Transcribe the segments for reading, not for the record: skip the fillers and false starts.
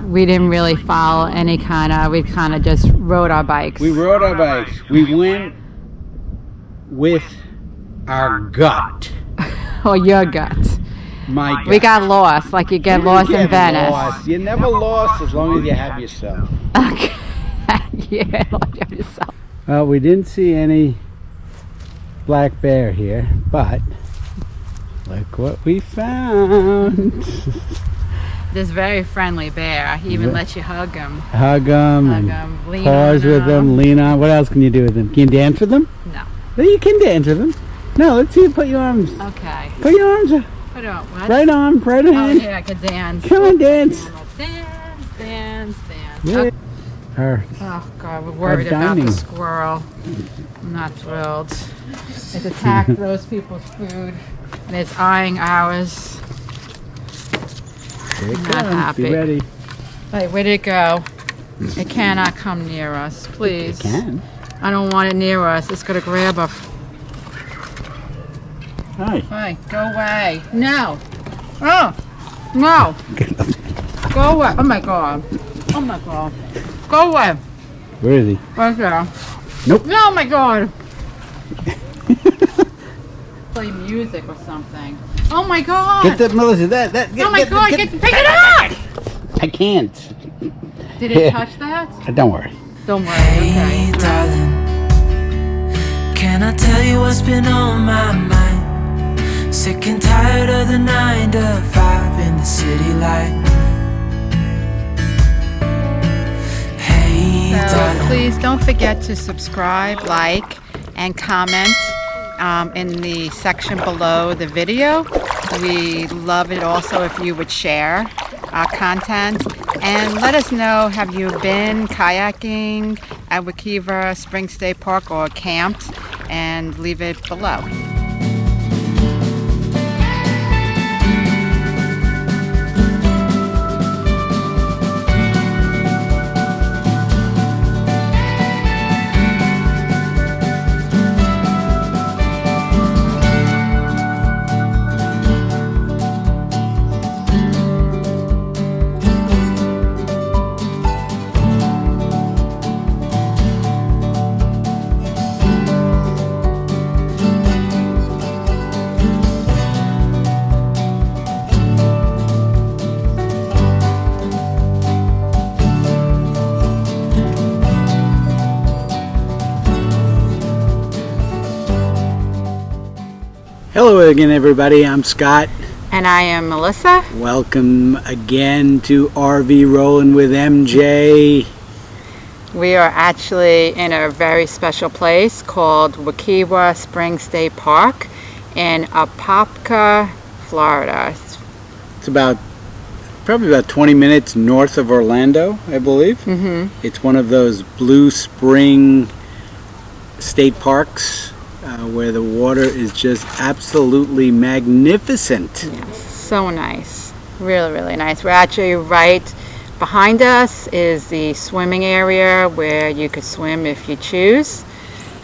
we didn't really follow any we kind of just rode our bikes. We rode our bikes. We went with our gut. Or your gut. My gut. We got lost, like you get lost in Venice. Lost. You're never lost as long as you have yourself. Okay. Yeah, lost yourself. Well, we didn't see any black bear here, but look what we found. This very friendly bear. He even lets you hug him. Hug him, lean pause with him, lean on. What else can you do with him? Can you dance with them? No. Well, you can dance with them. No, let's see you put your arms. Okay. Put your arms up. Put on what? Right arm, right hand. Oh yeah, I could dance. Come on, dance. Dance. Yeah. Oh God, we're worried about the squirrel. I'm not thrilled. It's attacked those people's food and it's eyeing ours. Not happy. Be ready. Wait, where did it go? It cannot come near us, please. It can. I don't want it near us. It's gonna grab us. Hi. Hey, go away. No. Oh, no. Go away. Oh my God. Oh my God. Go away. Where is he? Right there. Nope. No, oh my God. Play music or something. Oh my God. Get that, Melissa. That. Oh my God. Pick it up. I can't. Did it touch that? Don't worry. Don't worry. Hey, Okay. darling, can I tell you what's been on my mind? Sick and tired of the 9 to 5 in the city life. Hey, So darling. please don't forget to subscribe, like, and comment in the section below the video. We love it also if you would share our content and let us know, have you been kayaking at Wekiva Springs State Park or camped, and leave it below. Hello again, everybody. I'm Scott. And I am Melissa. Welcome again to RV Rolling with MJ. We are actually in a very special place called Wekiwa Springs State Park in Apopka, Florida. It's probably about 20 minutes north of Orlando, I believe. Mm-hmm. It's one of those blue spring state parks where the water is just absolutely magnificent. Yes, so nice. Really, really nice. We're actually right behind us is the swimming area where you could swim if you choose.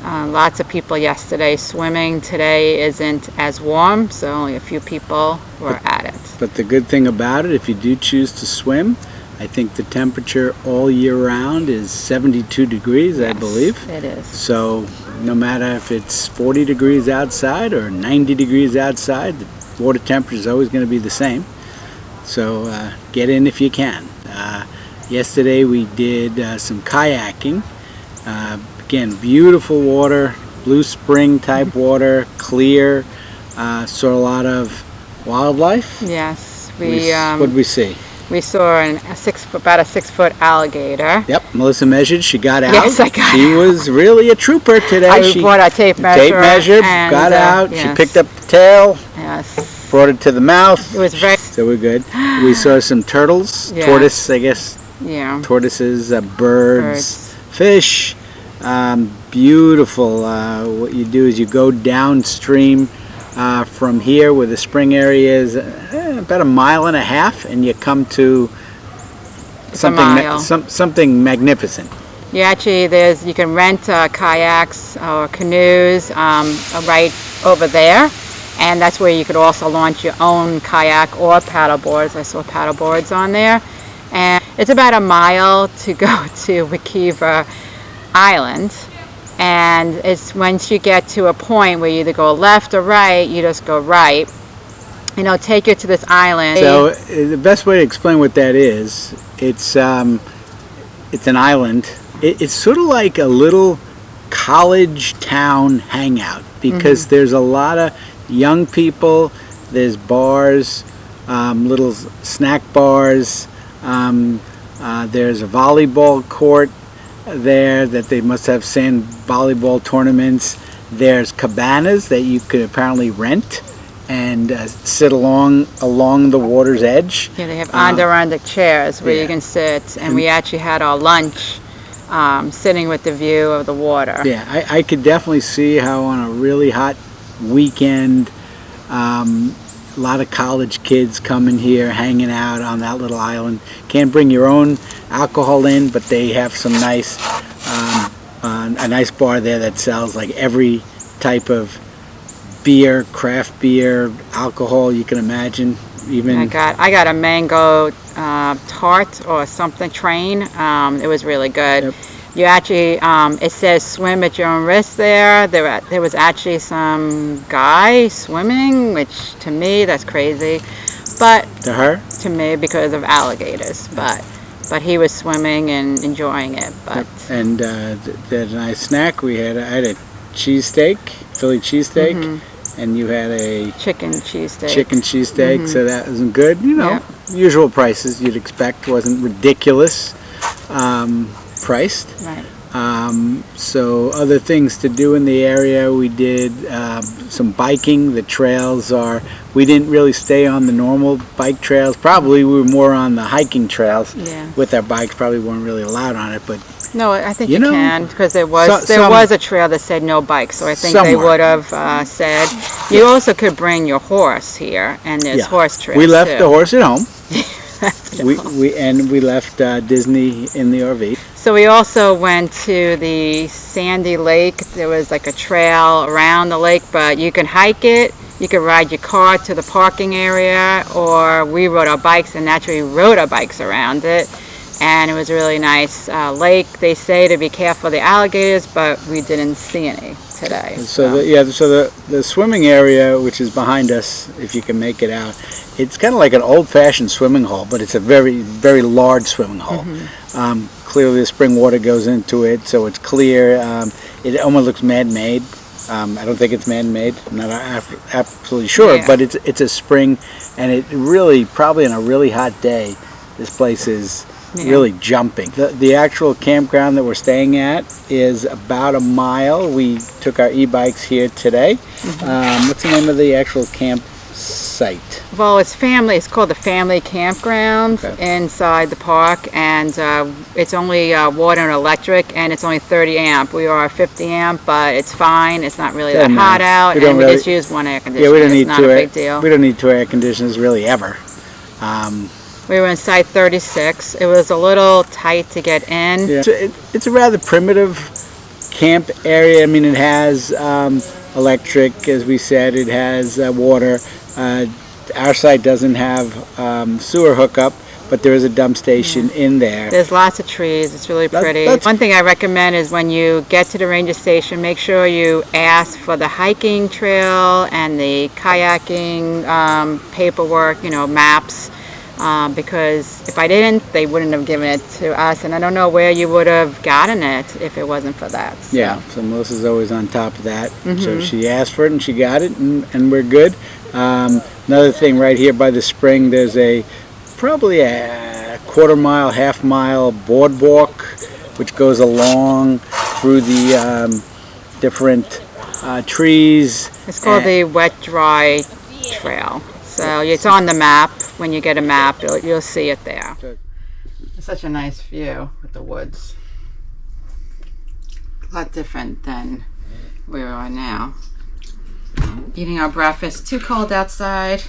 Lots of people yesterday swimming. Today isn't as warm, so only a few people were at it. But the good thing about it, if you do choose to swim, I think the temperature all year round is 72 degrees, Yes, I believe. it is. So no matter if it's 40 degrees outside or 90 degrees outside, the water temperature is always going to be the same. So get in if you can. Yesterday we did some kayaking. Again, beautiful water, blue spring type water, clear. Saw a lot of wildlife. Yes, What did we see? we saw about a 6 foot alligator. Yep, Melissa measured. She got out. Yes, I got She was really a trooper today. She brought a tape measure. And, got out. yes. She picked up the tail, Yes. brought it to the mouth. It was very. So we're good. We saw some turtles, Yeah. tortoise, I guess. Yeah. Tortoises, birds, fish. Beautiful. What you do is you go downstream from here where the spring area is about 1.5 miles, and you come to something magnificent. Yeah, actually, you can rent kayaks or canoes right over there, and that's where you could also launch your own kayak or paddle boards. I saw paddle boards on there, And it's about a mile to go to Wekiva Island. And it's once you get to a point where you either go left or right, you just go right. And it'll take you to this island. So the best way to explain what that is, it's an island. It's sort of like a little college town hangout because there's a lot of young people. There's bars, little snack bars. There's a volleyball court there that they must have sand volleyball tournaments. There's cabanas that you could apparently rent and sit along the water's edge. Yeah, they have Adirondack chairs where you can sit, and we actually had our lunch sitting with the view of the water. Yeah, I could definitely see how on a really hot weekend, a lot of college kids coming here, hanging out on that little island. Can't bring your own alcohol in, but they have some nice, a nice bar there that sells like every type of beer, craft beer, alcohol you can imagine. Even I got a mango tart or something train. It was really good. Yep. You actually, it says swim at your own risk there. There was actually some guy swimming, which to me that's crazy, but to her, to me because of alligators. But he was swimming and enjoying it. But and that nice snack we had. I had a cheesesteak, Philly cheesesteak. And you had a chicken cheesesteak. So that wasn't good. You know, usual prices you'd expect. Wasn't ridiculous priced. Right. So other things to do in the area, we did some biking. The trails we didn't really stay on the normal bike trails. Probably we were more on the hiking trails with our bikes. Probably weren't really allowed on it, but no, I think you can, because there was a trail that said no bikes, so I think they would have said. You also could bring your horse here, and there's horse trails. We left the horse at home. we left Disney in the RV. So we also went to the sandy lake. There was like a trail around the lake, but you can hike it. You could ride your car to the parking area, or we rode our bikes and naturally rode our bikes around it. And it was a really nice lake. They say to be careful of the alligators, but we didn't see any today. So the swimming area, which is behind us, if you can make it out, it's kind of like an old-fashioned swimming hole, but it's a very, very large swimming hole. Clearly the spring water goes into it, so it's clear. It almost looks man-made. I don't think it's man-made. I'm not absolutely sure, but it's a spring, and it really, probably on a really hot day, this place is really jumping. The actual campground that we're staying at is about a mile. We took our e-bikes here today. What's the name of the actual campsite? Well, it's called the Family Campground inside the park, and it's only water and electric, and it's only 30 amp. We are 50 amp, but it's fine. It's not really that hot out, and we just use one air conditioner. Yeah, we don't need it's not a big deal. We don't need two air conditioners really ever. We were inside 36. It was a little tight to get in. Yeah. It's a rather primitive camp area. I mean, it has electric, as we said. It has water. Our site doesn't have sewer hookup, but there is a dump station in there. There's lots of trees. It's really pretty. One thing I recommend is when you get to the ranger station, make sure you ask for the hiking trail and the kayaking paperwork, maps. Because if I didn't, they wouldn't have given it to us, and I don't know where you would have gotten it if it wasn't for that. So. Yeah, so Melissa's always on top of that. So she asked for it and she got it, and we're good. Another thing, right here by the spring, there's probably a quarter-mile, half-mile boardwalk which goes along through the different trees. It's called the Wet Dry Trail. So it's on the map. When you get a map, you'll see it there. It's such a nice view with the woods. A lot different than where we are now. Eating our breakfast. Too cold outside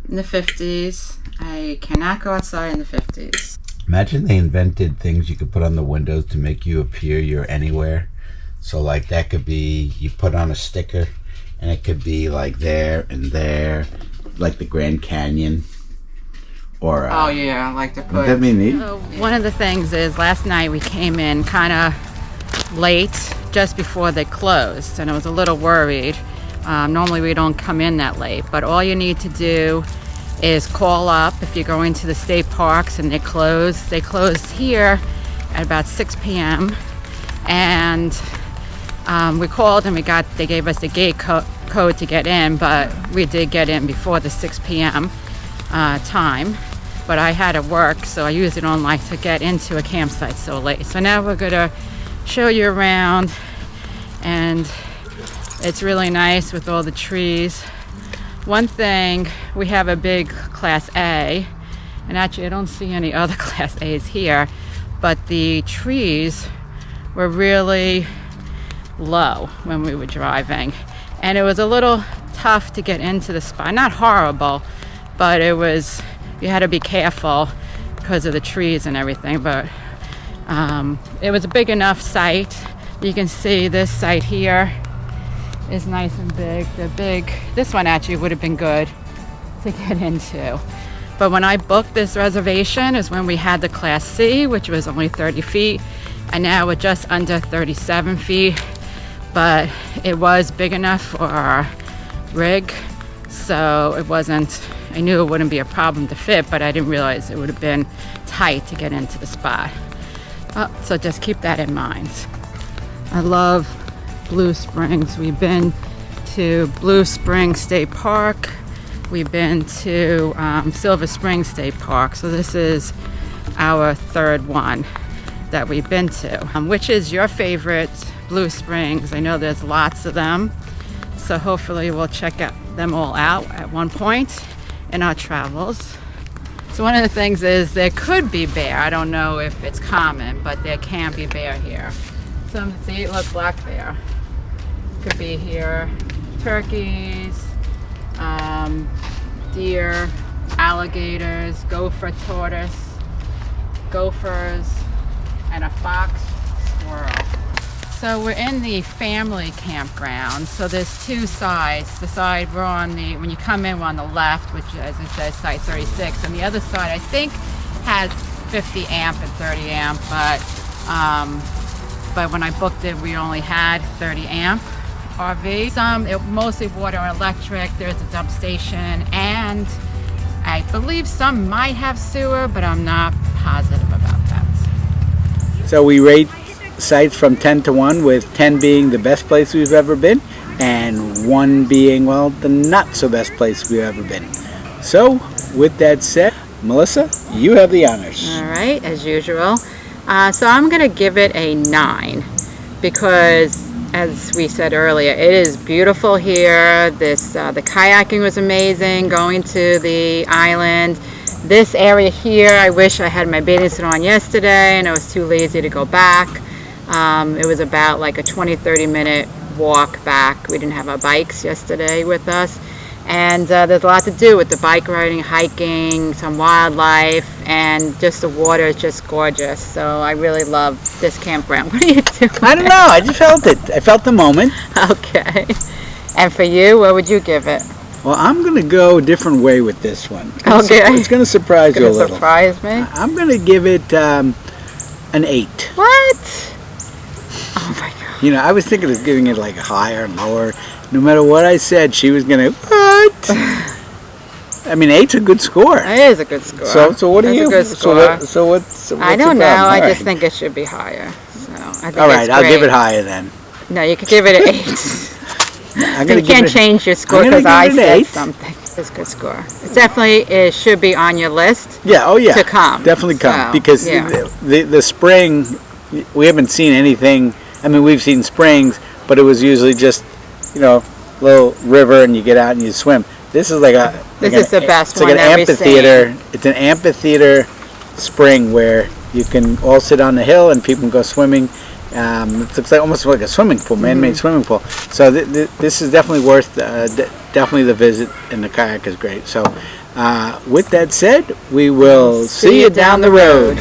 in the 50s. I cannot go outside in the 50s. Imagine they invented things you could put on the windows to make you appear you're anywhere. So like that could be, you put on a sticker and it could be like there and there, like the Grand Canyon. Or Oh yeah, I like to would put. that be neat? So one of the things is last night we came in kind of late, just before they closed, and I was a little worried. Normally we don't come in that late, but all you need to do is call up if you're going to the state parks and they close. They closed here at about 6 p.m. and we called and they gave us the gate code to get in, but we did get in before the 6 p.m. Time. But I had to work, so I usually don't like to get into a campsite so late. So now we're gonna show you around, and it's really nice with all the trees. One thing, we have a big Class A, and actually I don't see any other Class A's here, but the trees were really low when we were driving, and it was a little tough to get into the spot. Not horrible, but you had to be careful because of the trees and everything, but it was a big enough site. You can see this site here is nice and big. This one actually would have been good to get into. But when I booked this reservation is when we had the Class C, which was only 30 feet, and now we're just under 37 feet. But it was big enough for our rig, so I knew it wouldn't be a problem to fit, but I didn't realize it would have been tight to get into the spot. So just keep that in mind. I love Blue Springs. We've been to Blue Springs State Park. We've been to Silver Springs State Park. So this is our third one that we've been to. Which is your favorite Blue Springs? I know there's lots of them. So hopefully we'll check them all out at one point in our travels. So one of the things is there could be bear. I don't know if it's common, but there can be bear here. See, look, black bear. Could be here. Turkeys, deer, alligators, gopher tortoise, gophers, and a fox squirrel. So we're in the family campground. So there's two sides. The side we're on when you come in, we're on the left, which as it says site 36, and the other side I think has 50 amp and 30 amp, but when I booked it we only had 30 amp RV. Mostly water and electric. There's a dump station, and I believe some might have sewer, but I'm not positive about that. So we rate sites from 10 to 1, with 10 being the best place we've ever been and 1 being, well, the not so best place we've ever been. So with that said, Melissa, you have the honors. All right, as usual. So I'm going to give it a 9 because, as we said earlier, it is beautiful here. The kayaking was amazing, going to the island. This area here, I wish I had my bathing suit on yesterday and I was too lazy to go back. It was about like a 20-30 minute walk back. We didn't have our bikes yesterday with us, and there's a lot to do with the bike riding, hiking, some wildlife, and just the water is just gorgeous. So I really love this campground. What are you doing? I don't know, I just felt it. I felt the moment. Okay. And for you, what would you give it? Well, I'm going to go a different way with this one. Okay. It's going to surprise you a little. Surprise me? I'm going to give it an 8. What? Oh my God. You know, I was thinking of giving it like higher and lower. No matter what I said, she was going to, what? I mean, 8's a good score. It is a good score. So what do you? A good score. So what's I don't the know. problem? I All just right. think it should be higher. So I think All right, it's I'll give great. it higher then. No, you could give it an 8. I'm So gonna you can't give it, change your score I'm gonna because I give it an said 8. something. It's a good score. It definitely should be on your list. Yeah, oh yeah. To come. Definitely come. So, Because yeah. the spring, we haven't seen anything. I mean, we've seen springs, but it was usually just, you know, little river and you get out and you swim. This is like a... This is the best It's like one an that we've amphitheater. It's an amphitheater spring where you can all sit on the hill and people can go swimming. It looks like almost like a swimming pool, man-made swimming pool. So this is definitely worth definitely the visit, and the kayak is great. So with that said, we will see you down the road.